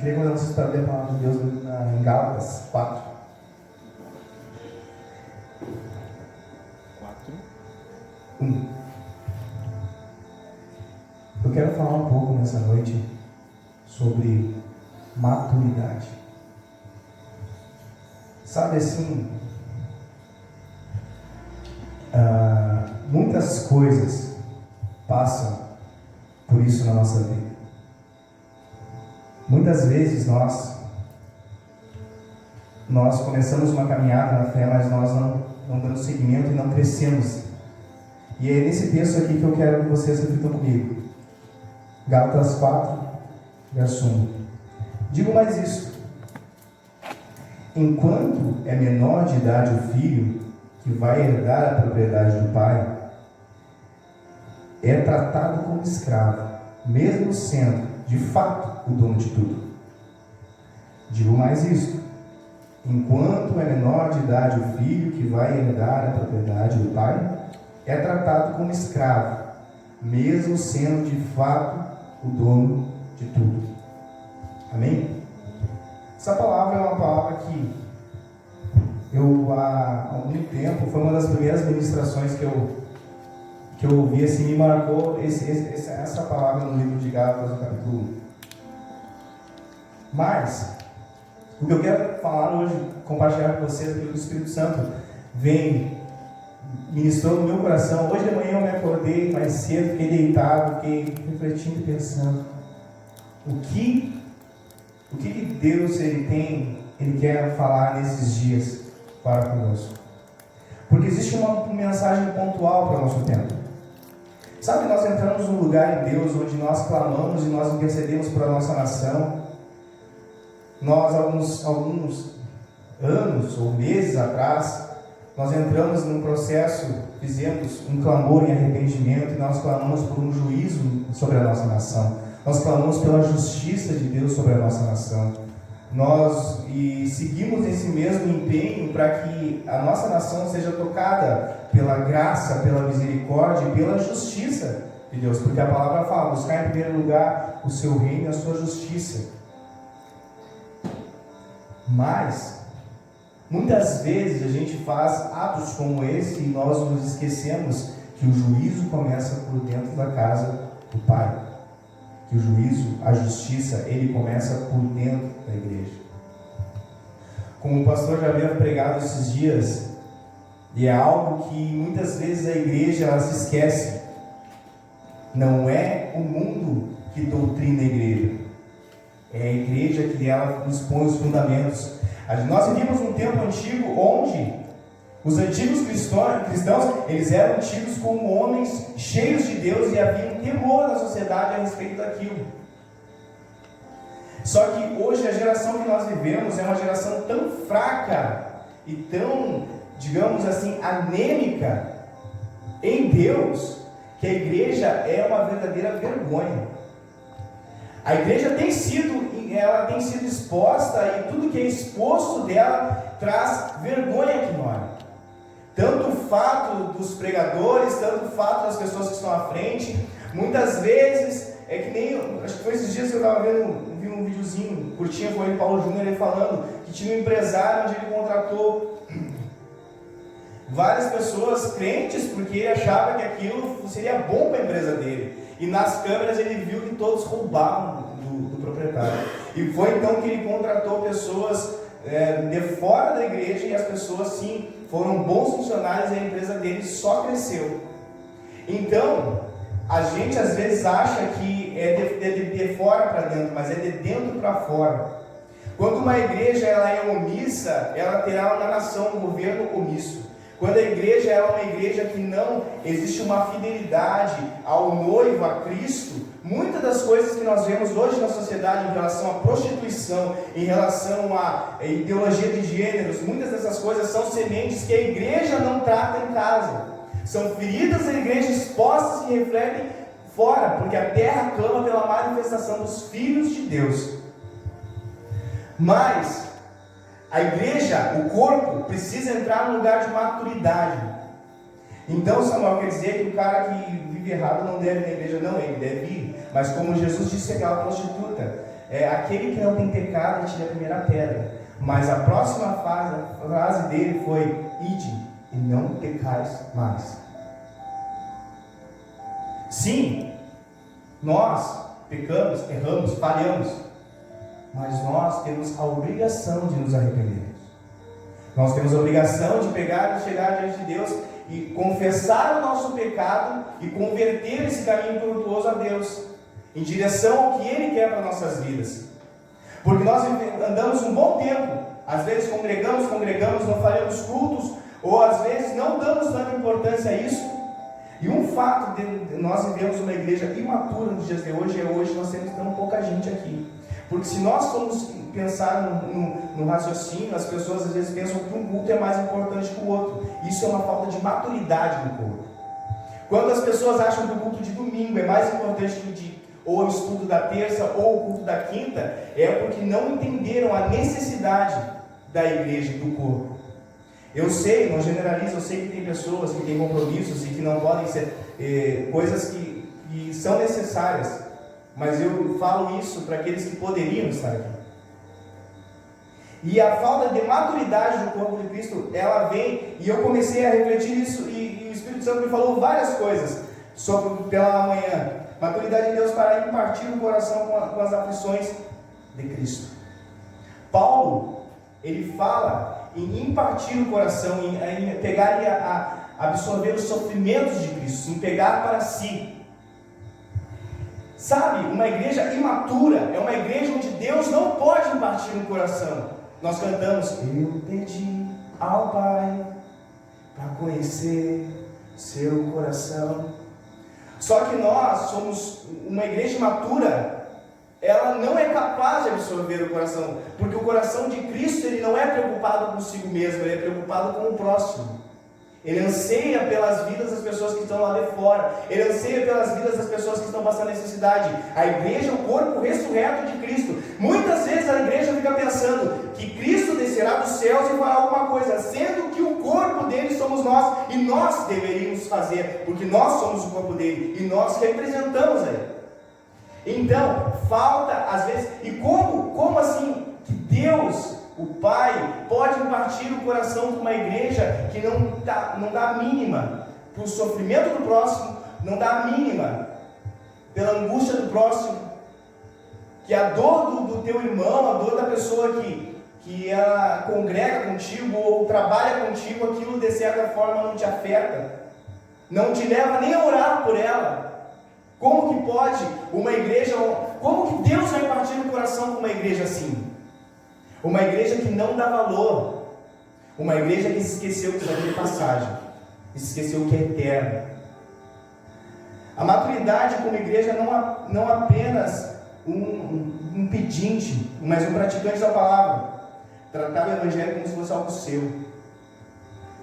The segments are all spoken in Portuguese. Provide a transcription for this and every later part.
Queria convidar vocês para ler a palavra de Deus em Gálatas 4. 1. Eu quero falar um pouco nessa noite sobre maturidade. Sabe assim, muitas coisas passam por isso na nossa vida. Muitas vezes nós começamos uma caminhada na fé, mas nós não damos seguimento e não crescemos. E é nesse texto aqui que eu quero que vocês reflitam comigo. Gálatas 4, verso 1. Digo mais isso: enquanto é menor de idade o filho que vai herdar a propriedade do pai, é tratado como escravo, mesmo sendo, de fato, o dono de tudo. Digo mais isso: enquanto é menor de idade o filho que vai herdar a propriedade do pai, é tratado como escravo, mesmo sendo, de fato, o dono de tudo. Amém? Essa palavra é uma palavra que há algum tempo, foi uma das primeiras ministrações que eu ouvi, assim, me marcou essa palavra no livro de Gálatas, no capítulo 1. Mas, o que eu quero falar hoje, compartilhar com vocês, aquilo que o Espírito Santo ministrou no meu coração. Hoje de manhã eu me acordei mais cedo, fiquei deitado, fiquei refletindo e pensando, o que Deus Ele quer falar nesses dias para conosco. Porque existe uma mensagem pontual para o nosso tempo. Sabe, nós entramos num lugar em Deus onde nós clamamos e nós intercedemos por a nossa nação. Nós, alguns anos ou meses atrás, nós entramos num processo, fizemos um clamor em arrependimento e nós clamamos por um juízo sobre a nossa nação. Nós clamamos pela justiça de Deus sobre a nossa nação. Nós seguimos esse mesmo empenho para que a nossa nação seja tocada pela graça, pela misericórdia e pela justiça de Deus. Porque a palavra fala: buscar em primeiro lugar o seu reino e a sua justiça. Mas muitas vezes a gente faz atos como esse e nós nos esquecemos que o juízo começa por dentro da casa do Pai. Que o juízo, a justiça, ele começa por dentro da igreja. Como o pastor já havia pregado esses dias, e é algo que muitas vezes a igreja ela se esquece. Não é o mundo que doutrina a igreja. É a igreja que ela expõe os fundamentos. Nós vivíamos um tempo antigo onde os antigos cristãos, eles eram tidos como homens cheios de Deus e havia um temor na sociedade a respeito daquilo. Só que hoje a geração que nós vivemos é uma geração tão fraca e tão, digamos assim, anêmica em Deus, que a igreja é uma verdadeira vergonha. A igreja tem sido exposta e tudo que é exposto dela traz vergonha aqui nós. Tanto o fato dos pregadores, tanto o fato das pessoas que estão à frente, muitas vezes, é que nem, acho que foi esses dias que eu estava vi um videozinho, curtinho com ele, Paulo Júnior, ele falando que tinha um empresário onde ele contratou várias pessoas crentes, porque ele achava que aquilo seria bom para a empresa dele. E nas câmeras ele viu que todos roubavam do proprietário. E foi então que ele contratou pessoas de fora da igreja, e as pessoas sim foram bons funcionários e a empresa dele só cresceu. Então, a gente às vezes acha que é de fora para dentro, mas é de dentro para fora. Quando uma igreja ela é omissa, ela terá na nação um governo omisso. Quando a igreja é uma igreja que não existe uma fidelidade ao noivo, a Cristo, muitas das coisas que nós vemos hoje na sociedade em relação à prostituição, em relação à ideologia de gêneros, muitas dessas coisas são sementes que a igreja não trata em casa. São feridas da igreja expostas que refletem fora, porque a terra clama pela manifestação dos filhos de Deus. Mas a igreja, o corpo, precisa entrar num lugar de maturidade. Então, Samuel quer dizer que o cara que vive errado não deve ir na igreja, não, ele deve ir. Mas como Jesus disse àquela prostituta, aquele que não tem pecado atire a primeira pedra. Mas a próxima frase dele foi: ide e não pecais mais. Sim, nós pecamos, erramos, falhamos, mas nós temos a obrigação de nos arrepender. Nós temos a obrigação de pegar e chegar diante de Deus e confessar o nosso pecado e converter esse caminho tortuoso a Deus, em direção ao que Ele quer para nossas vidas. Porque nós andamos um bom tempo, às vezes congregamos, não falhamos cultos, ou às vezes não damos tanta importância a isso. E um fato de nós vivemos uma igreja imatura nos dias de hoje nós temos tão pouca gente aqui. Porque se nós formos pensar no raciocínio, as pessoas às vezes pensam que um culto é mais importante que o outro. Isso é uma falta de maturidade no culto. Quando as pessoas acham que o culto de domingo é mais importante que ou o estudo da terça ou o culto da quinta, é porque não entenderam a necessidade da igreja e do corpo. Eu sei, não generalizo, eu sei que tem pessoas que têm compromissos e que não podem ser coisas que são necessárias, mas eu falo isso para aqueles que poderiam estar aqui. E a falta de maturidade do corpo de Cristo, ela vem, e eu comecei a refletir isso, e o Espírito Santo me falou várias coisas pela manhã. Maturidade de Deus para impartir o coração com as aflições de Cristo. Paulo, ele fala em impartir o coração, em pegar e absorver os sofrimentos de Cristo, em pegar para si. Sabe, uma igreja imatura é uma igreja onde Deus não pode impartir no coração. Nós cantamos: eu pedi ao Pai para conhecer seu coração. Só que nós somos uma igreja imatura, ela não é capaz de absorver o coração, porque o coração de Cristo, ele não é preocupado consigo mesmo, ele é preocupado com o próximo. Ele anseia pelas vidas das pessoas que estão lá de fora, ele anseia pelas vidas das pessoas que estão passando necessidade. A igreja é o corpo ressurreto de Cristo. Muitas vezes a igreja fica pensando que Cristo descerá dos céus e fará alguma coisa, sendo que o corpo dele somos nós, e nós deveríamos fazer, porque nós somos o corpo dele, e nós representamos ele. Então, falta às vezes, e como assim que Deus, o Pai, pode impartir o coração de uma igreja que não dá a mínima para o sofrimento do próximo, não dá a mínima pela angústia do próximo, que a dor do teu irmão, a dor da pessoa que ela congrega contigo ou trabalha contigo, aquilo de certa forma não te afeta, não te leva nem a orar por ela. Como que pode uma igreja, como que Deus vai partir no coração de uma igreja assim? Uma igreja que não dá valor, uma igreja que se esqueceu que isso aqui é passagem, que se esqueceu que é eterno. A maturidade como igreja não apenas um pedinte, mas um praticante da palavra. Tratar o evangelho como se fosse algo seu.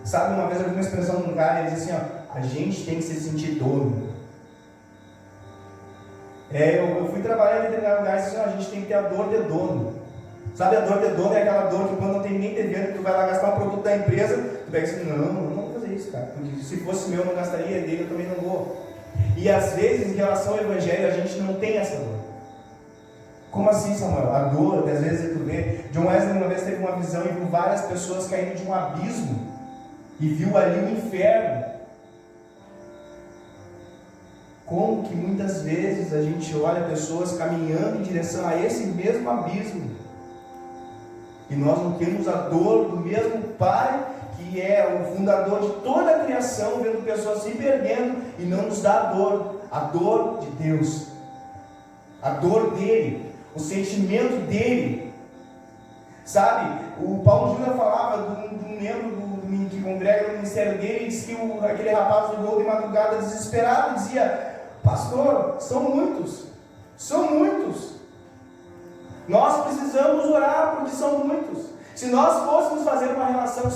Sabe, uma vez eu vi uma expressão de um cara, ele disse assim: a gente tem que se sentir dono. Eu fui trabalhar em determinado lugar e disse assim: a gente tem que ter a dor de dono. Sabe, a dor de dono é aquela dor que quando não tem ninguém te vendo, tu vai lá gastar um produto da empresa, tu pega assim: não vou fazer isso, cara, porque se fosse meu eu não gastaria, dele eu também não vou. E às vezes, em relação ao evangelho, a gente não tem essa dor. Como assim, Samuel? A dor, às vezes tu vê. John Wesley uma vez teve uma visão e viu várias pessoas caindo de um abismo, e viu ali o inferno. Como que muitas vezes a gente olha pessoas caminhando em direção a esse mesmo abismo, e nós não temos a dor do mesmo Pai, que é o fundador de toda a criação, vendo pessoas se perdendo, e não nos dá a dor de Deus, a dor dele, o sentimento dele. Sabe, o Paulo Júnior falava de um membro que congrega no ministério dele, e disse que aquele rapaz ligou de madrugada desesperado e dizia: pastor, são muitos. Nós precisamos orar porque são muitos. Se nós fôssemos fazer uma relação,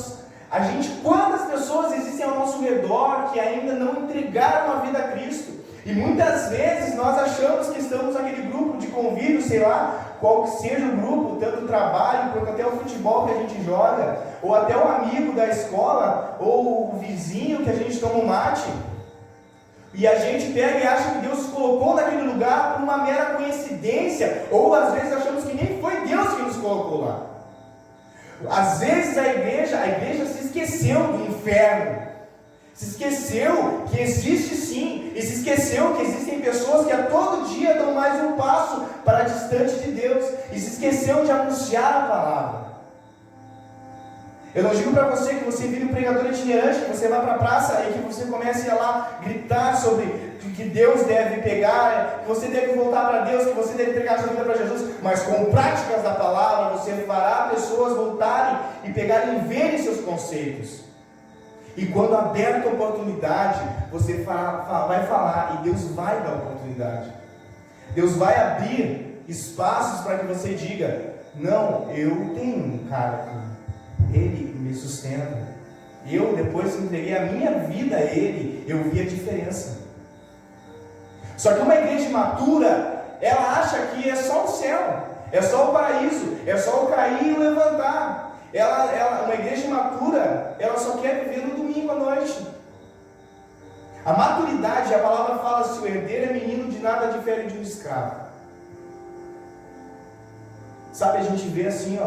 quantas pessoas existem ao nosso redor que ainda não entregaram a vida a Cristo? E muitas vezes nós achamos que estamos naquele grupo de convívio, sei lá, qual que seja o grupo, tanto o trabalho, quanto até o futebol que a gente joga, ou até o amigo da escola, ou o vizinho que a gente toma um mate. E a gente pega e acha que Deus nos colocou naquele lugar por uma mera coincidência, ou às vezes achamos que nem foi Deus que nos colocou lá. Às vezes a igreja se esqueceu do inferno, se esqueceu que existe sim, e se esqueceu que existem pessoas que a todo dia dão mais um passo para distante de Deus, e se esqueceu de anunciar a palavra. Eu não digo para você que você vire um pregador itinerante, que você vá para a praça e que você comece a lá gritar sobre que Deus deve pegar, que você deve voltar para Deus, que você deve entregar sua vida para Jesus, mas com práticas da palavra você fará pessoas voltarem e pegarem e verem seus conceitos. E quando aberta a oportunidade, você vai falar, e Deus vai dar oportunidade. Deus vai abrir espaços para que você diga: não, eu tenho um cara aqui, ele me sustenta. Eu, depois que entreguei a minha vida a ele, eu vi a diferença. Só que uma igreja matura, ela acha que é só o céu, é só o paraíso, é só o cair e o levantar. Uma igreja matura, ela só quer viver no domingo à noite. A maturidade, a palavra fala: se o herdeiro é menino, de nada difere de um escravo. Sabe, a gente vê assim,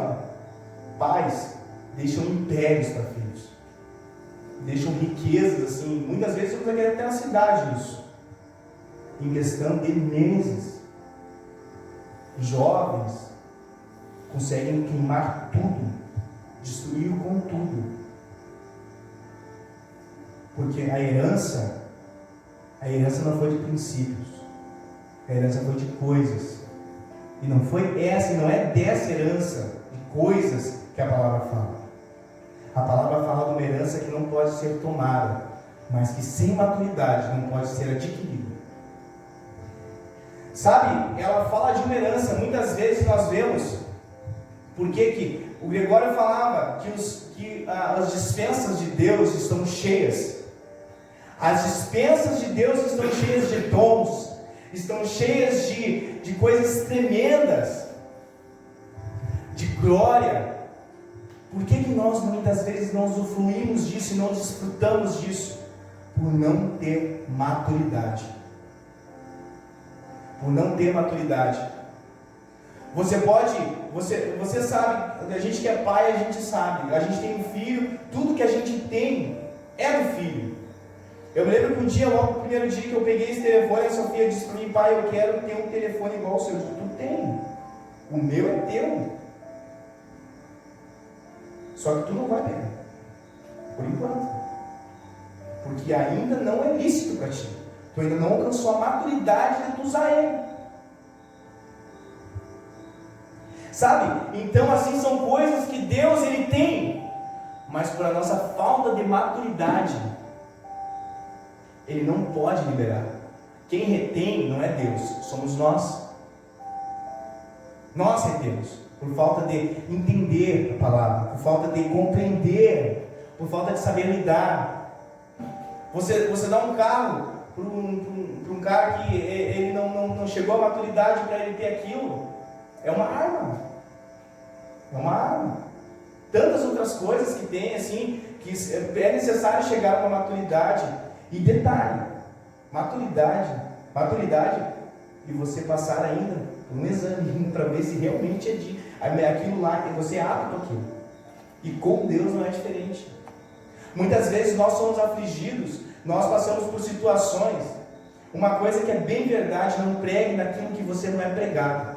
pais deixam impérios para filhos, deixam riquezas assim, muitas vezes você vai querer até na cidade isso, em questão de meses. Jovens conseguem queimar tudo, destruir com tudo, porque a herança não foi de princípios, a herança foi de coisas, e não é dessa herança de coisas que a palavra fala. A palavra fala de uma herança que não pode ser tomada, mas que sem maturidade não pode ser adquirida. Sabe, ela fala de uma herança, muitas vezes nós vemos, porque o Gregório falava que as dispensas de Deus estão cheias. As dispensas de Deus estão cheias de dons, estão cheias de coisas tremendas, de glória. Por que nós muitas vezes não usufruímos disso e não desfrutamos disso? Por não ter maturidade. Por não ter maturidade. Você sabe, a gente que é pai, a gente sabe, a gente tem um filho, tudo que a gente tem é do filho. Eu me lembro que um dia, logo no primeiro dia que eu peguei esse telefone, a Sofia disse para mim: pai, eu quero ter um telefone igual ao seu. Eu disse: tu tem, o meu é teu. Só que tu não vai pegar, por enquanto, porque ainda não é lícito para ti, tu ainda não alcançou a maturidade de tu usar ele. Sabe? Então assim são coisas que Deus ele tem, mas por a nossa falta de maturidade, ele não pode liberar. Quem retém não é Deus, somos nós. Nós retemos, por falta de entender a palavra, por falta de compreender, por falta de saber lidar. Você dá um carro para um cara que ele não chegou à maturidade para ele ter aquilo, é uma arma. É uma arma. Tantas outras coisas que tem, assim, que é necessário chegar a uma maturidade. E detalhe, maturidade e você passar ainda por um exame para ver se realmente aquilo lá, que você é apto àquilo. E com Deus não é diferente. Muitas vezes nós somos afligidos, nós passamos por situações. Uma coisa que é bem verdade: não pregue naquilo que você não é pregado.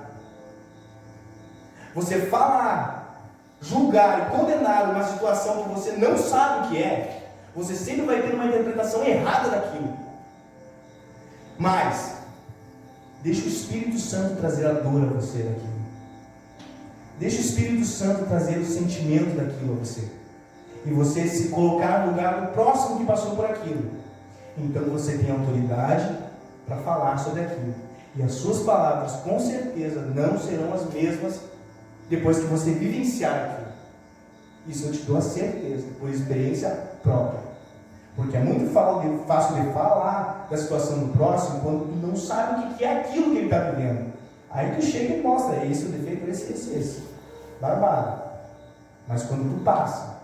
Você falar, julgar e condenar uma situação que você não sabe o que é, você sempre vai ter uma interpretação errada daquilo. Mas deixa o Espírito Santo trazer a dor a você daquilo. Deixa o Espírito Santo trazer o sentimento daquilo a você. E você se colocar no lugar do próximo que passou por aquilo. Então você tem autoridade para falar sobre aquilo. E as suas palavras com certeza não serão as mesmas depois que você vivenciar aquilo. Isso eu te dou a certeza, por experiência própria. Porque é muito fácil de falar da situação do próximo quando tu não sabe o que é aquilo que ele está vivendo. Aí tu chega e mostra: esse é o defeito, esse. Barbado. Mas quando tu passa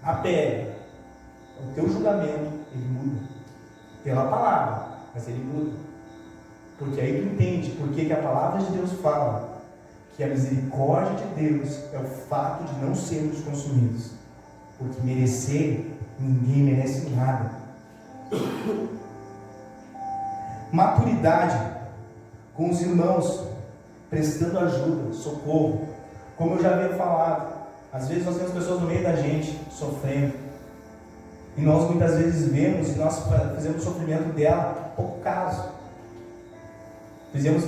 a pele, o teu julgamento, ele muda. pela palavra, mas ele muda. Porque aí tu entende por que a palavra de Deus fala que a misericórdia de Deus é o fato de não sermos consumidos. Porque merecer, ninguém merece nada. Maturidade com os irmãos, prestando ajuda, socorro. Como eu já havia falado, às vezes nós temos pessoas no meio da gente sofrendo, e nós muitas vezes vemos e nós fazemos o sofrimento dela pouco caso. Fizemos o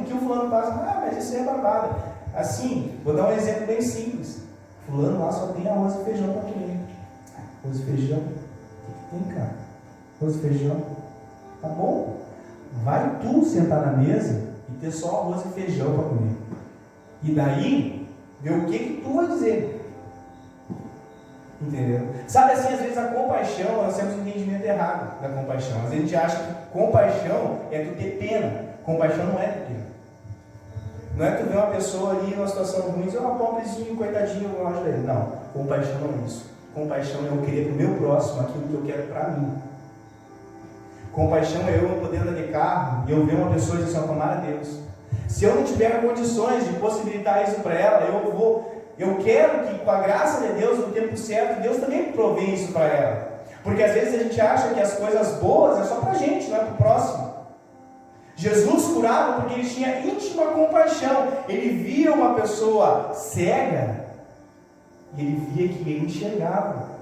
que o fulano passa, mas isso é barbada. Assim, vou dar um exemplo bem simples. Fulano lá só tem arroz e feijão para comer. Arroz e feijão? O que tem, cara? Arroz e feijão? Tá bom. Vai tu sentar na mesa e ter só arroz e feijão para comer. E daí, ver o que tu vai dizer. Entendeu? Sabe assim, às vezes a compaixão, nós temos um entendimento errado da compaixão. Às vezes a gente acha que compaixão é tu ter pena. Compaixão não é ter pena. Não é tu ver uma pessoa ali numa situação ruim e dizer, pobrezinho, coitadinho, eu acho dele. Não, compaixão não é isso. Compaixão é eu querer para o meu próximo aquilo que eu quero para mim. Compaixão é eu poder andar de carro e eu ver uma pessoa e dizer assim, tomara a Deus. Se eu não tiver condições de possibilitar isso para ela, eu quero que com a graça de Deus, no tempo certo, Deus também provê isso para ela. Porque às vezes a gente acha que as coisas boas é só para a gente, não é para o próximo. Jesus curava porque ele tinha íntima compaixão. Ele via uma pessoa cega e ele via que ele enxergava.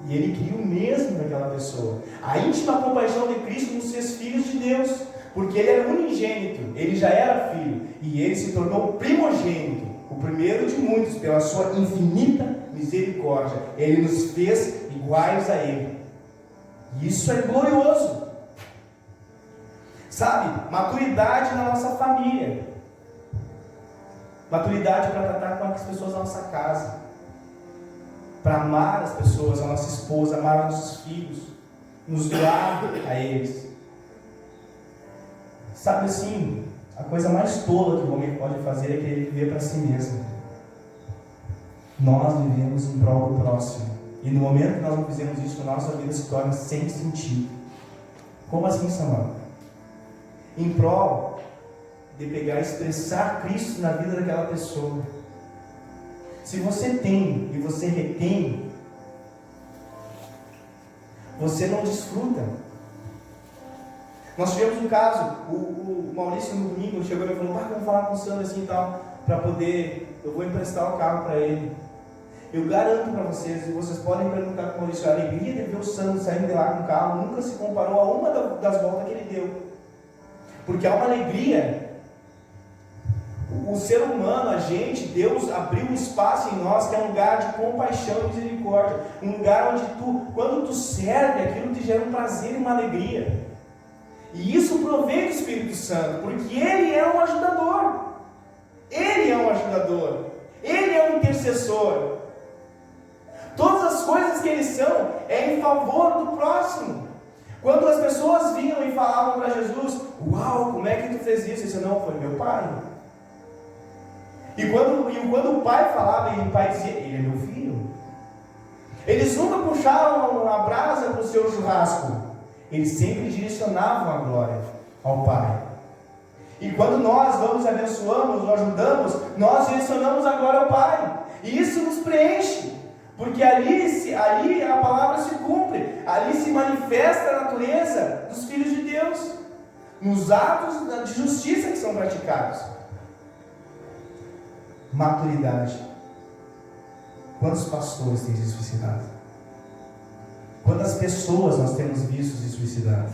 E ele queria o mesmo daquela pessoa. A íntima compaixão de Cristo nos fez filhos de Deus. Porque ele era unigênito, ele já era filho. E ele se tornou primogênito, o primeiro de muitos, pela sua infinita misericórdia. Ele nos fez iguais a ele. E isso é glorioso. Sabe, maturidade na nossa família. Maturidade para tratar com as pessoas da nossa casa. Para amar as pessoas, a nossa esposa, amar os nossos filhos. Nos doar a eles. Sabe assim, a coisa mais tola que o homem pode fazer é querer viver para si mesmo. Nós vivemos em prol do próximo. E no momento que nós não fizemos isso, a nossa vida se torna sem sentido. Como assim, Samuel? Em prol de pegar e expressar Cristo na vida daquela pessoa. Se você tem e você retém, você não desfruta. Nós tivemos um caso, o Maurício no domingo chegou e falou, vamos falar com o Sandro assim e tal, para poder, eu vou emprestar o carro para ele. Eu garanto para vocês, e vocês podem perguntar para o Maurício, a alegria de ver o Sandro saindo de lá com o carro nunca se comparou a uma das voltas que ele deu. Porque há uma alegria. O ser humano, a gente, Deus abriu um espaço em nós que é um lugar de compaixão e misericórdia. Um lugar onde quando tu serve, aquilo te gera um prazer e uma alegria. E isso provém do Espírito Santo, porque Ele é um ajudador. Ele é um ajudador. Ele é um intercessor. Todas as coisas que eles são é em favor do próximo. Quando as pessoas vinham e falavam para Jesus, uau, como é que tu fez isso? Ele disse, não, foi meu pai. E quando o pai falava, e o pai dizia, ele é meu filho. Eles nunca puxavam a brasa para o seu churrasco. Eles sempre direcionavam a glória ao Pai. E quando nós vamos abençoamos ou ajudamos, nós direcionamos a glória ao Pai. E isso nos preenche. Porque ali a palavra se cumpre. Ali se manifesta a natureza dos filhos de Deus. Nos atos de justiça que são praticados. Maturidade. Quantos pastores têm se suicidado? Quantas pessoas nós temos visto se suicidar?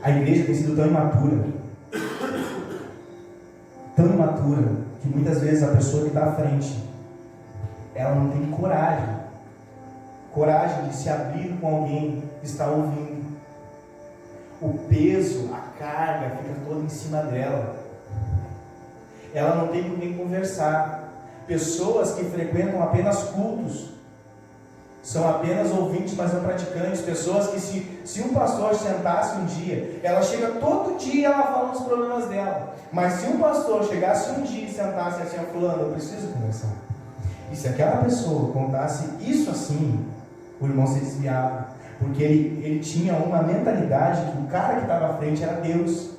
A igreja tem sido tão imatura, que muitas vezes a pessoa que está à frente, ela não tem coragem de se abrir com alguém que está ouvindo. O peso, a carga fica toda em cima dela. Ela não tem com quem conversar. Pessoas que frequentam apenas cultos, são apenas ouvintes, mas não praticantes. Pessoas que se um pastor sentasse um dia, ela chega todo dia, ela fala os problemas dela. Mas se um pastor chegasse um dia e sentasse assim, fulano, eu preciso conversar. E se aquela pessoa contasse isso assim, o irmão se desviava, porque ele tinha uma mentalidade que o cara que estava à frente era Deus,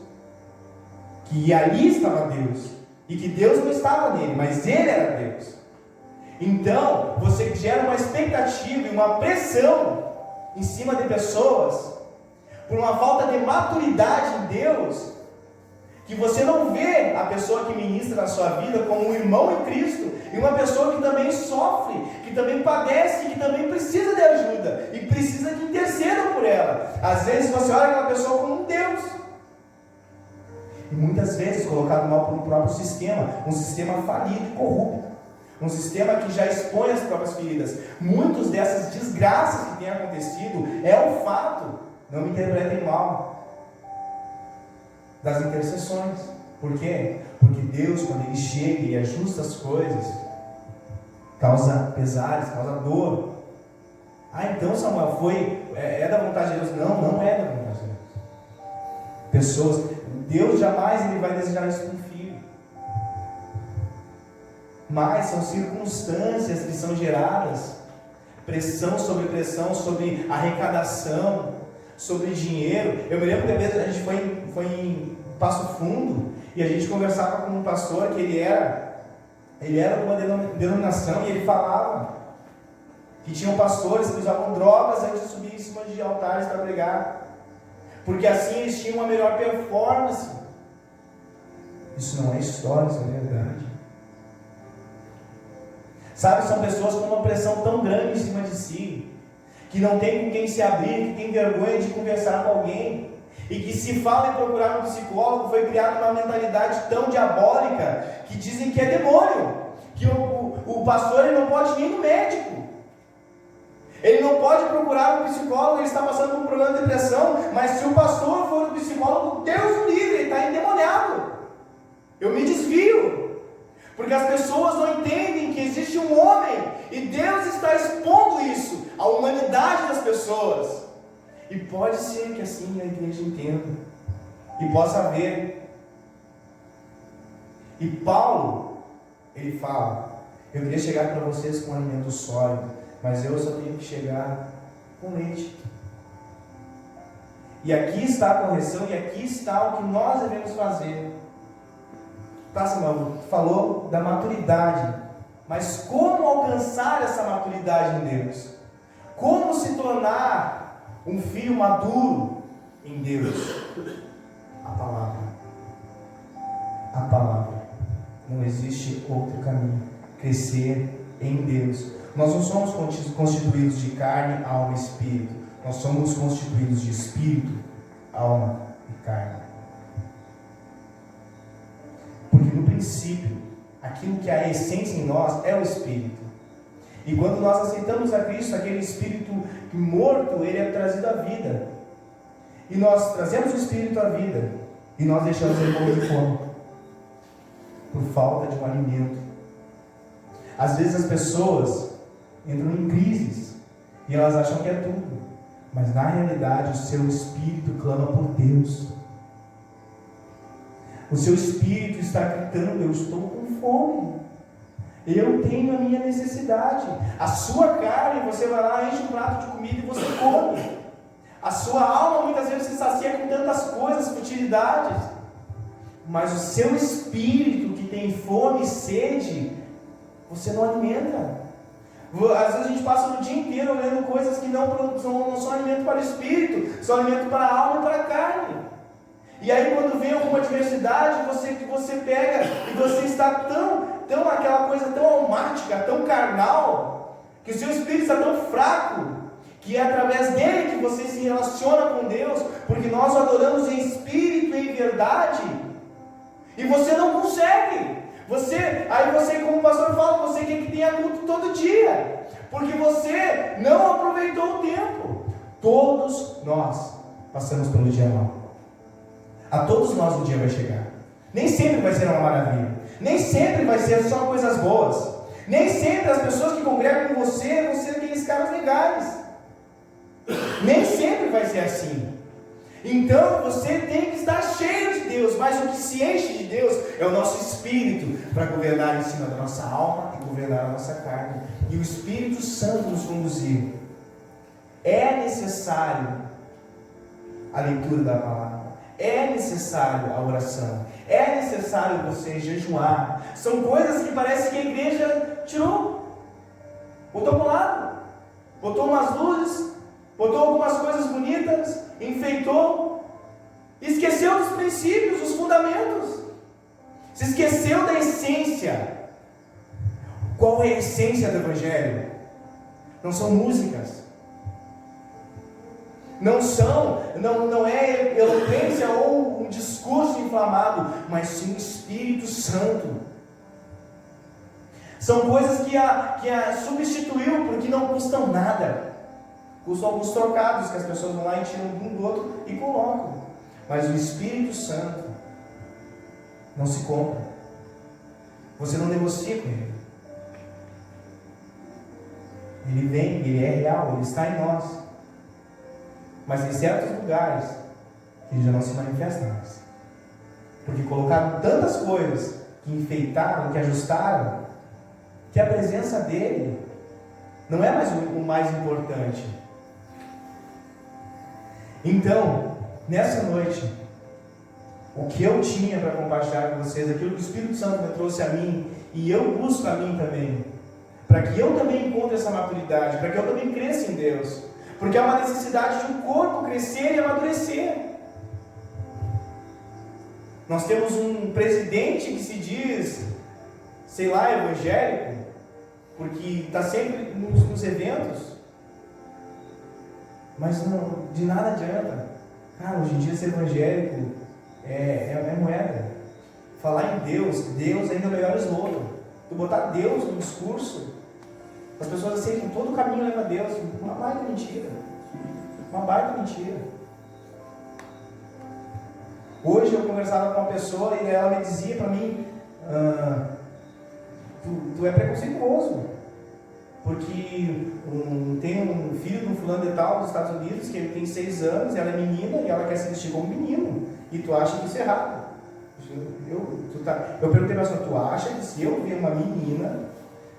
que ali estava Deus, e que Deus não estava nele, mas ele era Deus. Então, você gera uma expectativa e uma pressão em cima de pessoas, por uma falta de maturidade em Deus, que você não vê a pessoa que ministra na sua vida como um irmão em Cristo, e uma pessoa que também sofre, que também padece, que também precisa de ajuda, e precisa que intercedam por ela. Às vezes você olha aquela pessoa como um Deus, e muitas vezes colocado mal por um próprio sistema, um sistema falido e corrupto, um sistema que já expõe as próprias feridas. Muitas dessas desgraças que têm acontecido é o fato, não me interpretem mal, das intercessões. Por quê? Porque Deus, quando Ele chega e ajusta as coisas, causa pesares, causa dor. Então Samuel é da vontade de Deus? Não, não é da vontade de Deus. Pessoas, Deus jamais Ele vai desejar isso para um filho. Mas são circunstâncias que são geradas, pressão sobre arrecadação, sobre dinheiro. Eu me lembro que a gente foi em Passo Fundo, e a gente conversava com um pastor que ele era de uma denominação, e ele falava que tinham pastores que usavam drogas antes de subir em cima de altares para pregar, porque assim eles tinham uma melhor performance. Isso não é história, isso é verdade. Sabe, são pessoas com uma pressão tão grande em cima de si, que não tem com quem se abrir, que tem vergonha de conversar com alguém, e que se fala em procurar um psicólogo, foi criada uma mentalidade tão diabólica, que dizem que é demônio, que o pastor ele não pode ir no médico, ele não pode procurar um psicólogo, ele está passando por um problema de depressão, mas se o pastor for no psicólogo, Deus o livre, ele está endemoniado. Eu me desvio, porque as pessoas não entendem que existe um homem, e Deus está expondo isso à humanidade das pessoas. E pode ser que assim a igreja entenda e possa ver. E Paulo, ele fala: eu queria chegar para vocês com alimento sólido, mas eu só tenho que chegar com leite. E aqui está a correção, e aqui está o que nós devemos fazer. Tá, Samuel, falou da maturidade, mas como alcançar essa maturidade em Deus? Como se tornar um filho maduro em Deus? A palavra. A palavra. Não existe outro caminho. Crescer em Deus. Nós não somos constituídos de carne, alma e espírito. Nós somos constituídos de espírito, alma e carne. Porque no princípio, aquilo que é a essência em nós é o espírito. E quando nós aceitamos a Cristo, aquele espírito morto, ele é trazido à vida. E nós trazemos o espírito à vida, e nós deixamos ele morrer de fome, por falta de um alimento. Às vezes as pessoas entram em crises, e elas acham que é tudo, mas na realidade o seu espírito clama por Deus. O seu espírito está gritando: eu estou com fome, eu tenho a minha necessidade. A sua carne, você vai lá, enche um prato de comida e você come. A sua alma muitas vezes se sacia com tantas coisas, futilidades, mas o seu espírito que tem fome e sede, você não alimenta. Às vezes a gente passa o dia inteiro olhando coisas que não são alimento para o espírito, são alimento para a alma e para a carne. E aí quando vem alguma adversidade, você pega e você está tão aquela coisa tão almática, tão carnal, que o seu espírito está tão fraco, que é através dele que você se relaciona com Deus, porque nós o adoramos em espírito e em verdade, e você não consegue. Aí você, como o pastor fala, você quer que tenha culto todo dia, porque você não aproveitou o tempo. Todos nós passamos pelo dia mau. A todos nós o dia vai chegar. Nem sempre vai ser uma maravilha, nem sempre vai ser só coisas boas, nem sempre as pessoas que congregam com você vão ser aqueles caras legais, nem sempre vai ser assim. Então você tem que estar cheio de Deus, mas o que se enche de Deus é o nosso espírito, para governar em cima da nossa alma e governar a nossa carne, e o Espírito Santo nos conduzir. É necessário a leitura da palavra, é necessário a oração, é necessário você jejuar. São coisas que parece que a igreja tirou, botou para o lado, botou umas luzes, botou algumas coisas bonitas, enfeitou, esqueceu dos princípios, dos fundamentos, se esqueceu da essência. Qual é a essência do Evangelho? Não são músicas, não é eloquência ou um discurso inflamado, mas sim o Espírito Santo. São coisas que a substituiu, porque não custam nada. Custam alguns trocados que as pessoas vão lá e tiram um do outro e colocam. Mas o Espírito Santo não se compra. Você não negocia com ele. Ele vem, ele é real, ele está em nós. Mas em certos lugares ele já não se manifesta mais. Porque colocaram tantas coisas que enfeitaram, que ajustaram, que a presença dele não é mais o mais importante. Então, nessa noite, o que eu tinha para compartilhar com vocês, aquilo que o Espírito Santo me trouxe a mim, e eu busco a mim também, para que eu também encontre essa maturidade, para que eu também cresça em Deus, porque há uma necessidade de um corpo crescer e amadurecer. Nós temos um presidente que se diz, sei lá, evangélico, porque está sempre nos eventos, mas não, de nada adianta. Cara, hoje em dia ser evangélico é moeda. Falar em Deus ainda é o melhor slogan. Tu botar Deus no discurso, as pessoas aceitam todo o caminho leva a Deus. Uma baita mentira. Uma baita mentira. Hoje eu conversava com uma pessoa e ela me dizia para mim, tu é preconceituoso, porque tem um filho de um fulano de tal dos Estados Unidos, que ele tem 6 anos, ela é menina e ela quer se vestir como menino, e tu acha que isso é errado. Eu perguntei para ela, tu acha que se eu ver uma menina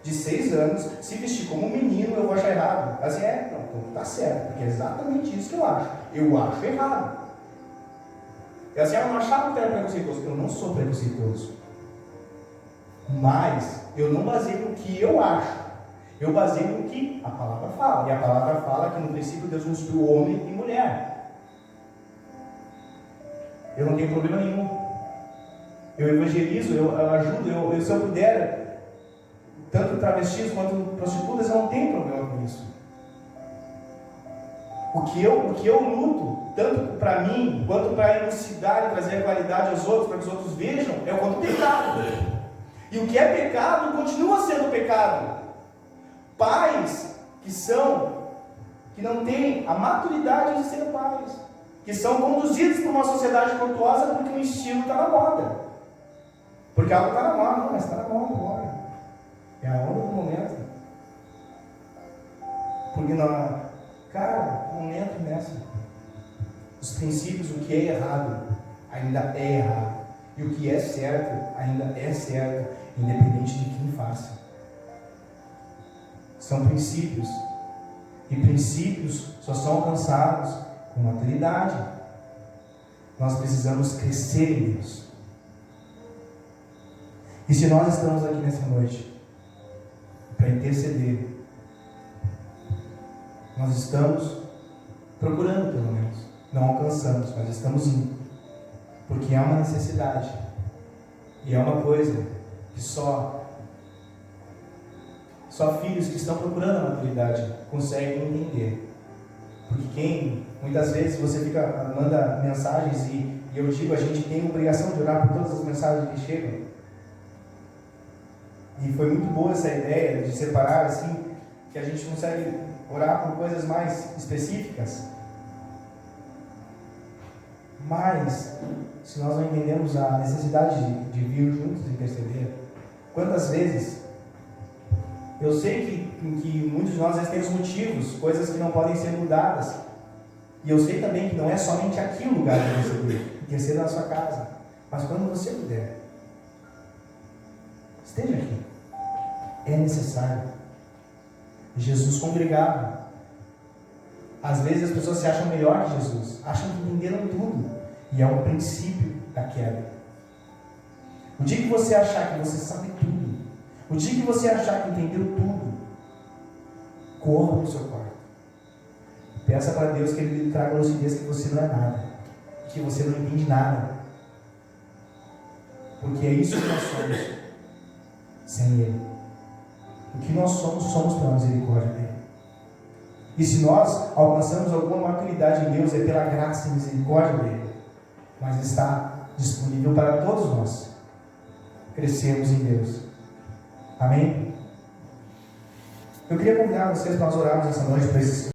de 6 anos se vestir como menino, eu vou achar errado? Assim, não, então tá certo, porque é exatamente isso que eu acho. Eu acho errado. E assim, ela não achava que era preconceituoso. Eu não sou preconceituoso. Mas eu não baseio no que eu acho. Eu baseio no que a palavra fala. E a palavra fala que no princípio Deus nos criou homem e mulher. Eu não tenho problema nenhum. Eu evangelizo, eu ajudo, se eu puder, tanto travestis quanto prostitutas, eu não tenho problema com isso. O que eu luto, tanto para mim, quanto para elucidar e trazer a claridade aos outros, para que os outros vejam, é o quanto pecado. E o que é pecado, continua sendo pecado. Pais que não têm a maturidade de ser pais, que são conduzidos por uma sociedade tortuosa porque o estilo está na moda. Porque algo está na moda, não, mas está na moda agora. É a onda do momento. Porque cara, não entra nessa. Os princípios, o que é errado, ainda é errado. E o que é certo, ainda é certo, independente de quem faça. São princípios. E princípios só são alcançados com maturidade. Nós precisamos crescer em Deus. E se nós estamos aqui nessa noite para interceder, nós estamos procurando, pelo menos, não alcançamos, mas estamos indo, porque há uma necessidade, e é uma coisa que só filhos que estão procurando a maturidade conseguem entender. Porque muitas vezes você manda mensagens e eu digo, a gente tem a obrigação de orar por todas as mensagens que chegam. E foi muito boa essa ideia de separar assim, que a gente consegue orar por coisas mais específicas. Mas, se nós não entendemos a necessidade de vir juntos e interceder, quantas vezes, eu sei que muitos de nós temos motivos, coisas que não podem ser mudadas, e eu sei também que não é somente aqui o lugar de interceder na sua casa, mas quando você puder, esteja aqui. É necessário. Jesus congregava. Às vezes as pessoas se acham melhor que Jesus, acham que entenderam tudo, e é um princípio da queda. O dia que você achar que você sabe tudo, o dia que você achar que entendeu tudo, corra para o seu quarto. Peça para Deus que Ele lhe traga a lucidez que você não é nada, que você não entende nada. Porque é isso que nós somos sem Ele. O que nós somos, somos pela misericórdia dEle. E se nós alcançamos alguma maturidade em Deus, é pela graça e misericórdia dEle. Mas está disponível para todos nós crescermos em Deus. Amém? Eu queria convidar vocês para nós orarmos essa noite para esses